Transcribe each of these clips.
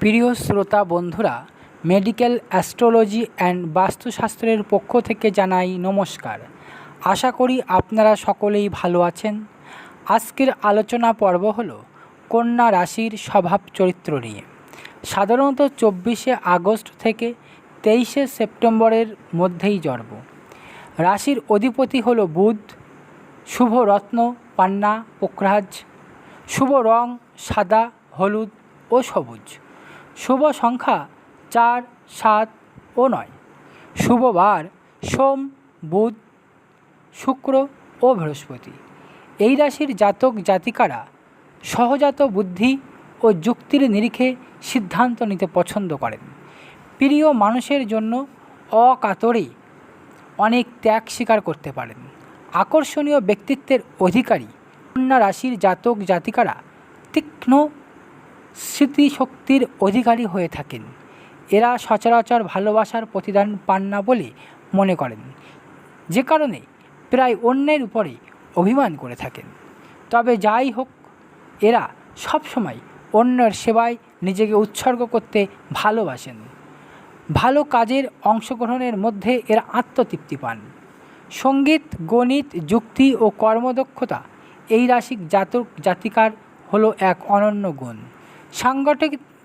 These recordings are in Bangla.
প্রিয় শ্রোতা বন্ধুরা, মেডিকেল অ্যাস্ট্রোলজি অ্যান্ড বাস্তুশাস্ত্রের পক্ষ থেকে জানাই নমস্কার। আশা করি আপনারা সকলেই ভালো আছেন। আজকের আলোচনা পর্ব হলো কন্যা রাশির স্বভাব চরিত্র নিয়ে। সাধারণত 24শে আগস্ট থেকে 23শে সেপ্টেম্বরের মধ্যেই জন্ম। রাশির অধিপতি হলো বুধ। শুভ রত্ন পান্না পোখরাজ। শুভ রং সাদা, হলুদ ও সবুজ। শুভ সংখ্যা 4, 7 ও 9। শুভ বার সোম, বুধ, শুক্র ও বৃহস্পতি। এই রাশির জাতক জাতিকারা সহজাত বুদ্ধি ও যুক্তির নিরিখে সিদ্ধান্ত নিতে পছন্দ করেন। প্রিয় মানুষের জন্য অকাতরে অনেক ত্যাগ স্বীকার করতে পারেন। আকর্ষণীয় ব্যক্তিত্বের অধিকারী কন্যা রাশির জাতক জাতিকারা তীক্ষ্ণ স্মৃতিশক্তির অধিকারী হয়ে থাকেন। এরা সচরাচর ভালোবাসার প্রতিদান পান না বলে মনে করেন, যে কারণে প্রায় অন্যের উপরে অভিমান করে থাকেন। তবে যাই হোক, এরা সবসময় অন্যের সেবায় নিজেকে উৎসর্গ করতে ভালোবাসেন। ভালো কাজের অংশগ্রহণের মধ্যে এরা আত্মতৃপ্তি পান। সঙ্গীত, গণিত, যুক্তি ও কর্মদক্ষতা এই রাশির জাতক জাতিকার হলো এক অনন্য গুণ।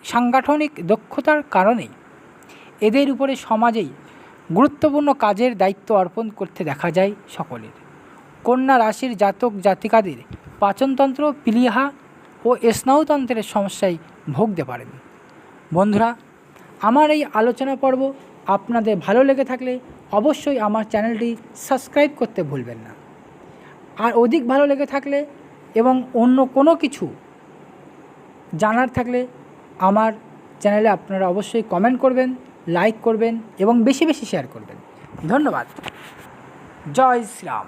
সাংগঠনিক দক্ষতার কারণে এদের উপরে সমাজেই গুরুত্বপূর্ণ কাজের দায়িত্ব অর্পণ করতে দেখা যায় সকলের। কন্যা রাশির জাতক জাতিকাদের পাচনতন্ত্র, প্লীহা ও স্নায়ুতন্ত্রের সমস্যায় ভুগতে পারেন। বন্ধুরা, আমার এই আলোচনা পর্ব আপনাদের ভালো লেগে থাকলে অবশ্যই আমার চ্যানেলটি সাবস্ক্রাইব করতে ভুলবেন না। আর অধিক ভালো লেগে থাকলে এবং অন্য কোনো কিছু জানার থাকলে আমার চ্যানেলে আপনারা অবশ্যই কমেন্ট করবেন, লাইক করবেন এবং বেশি বেশি শেয়ার করবেন। ধন্যবাদ। জয় শ্রীরাম।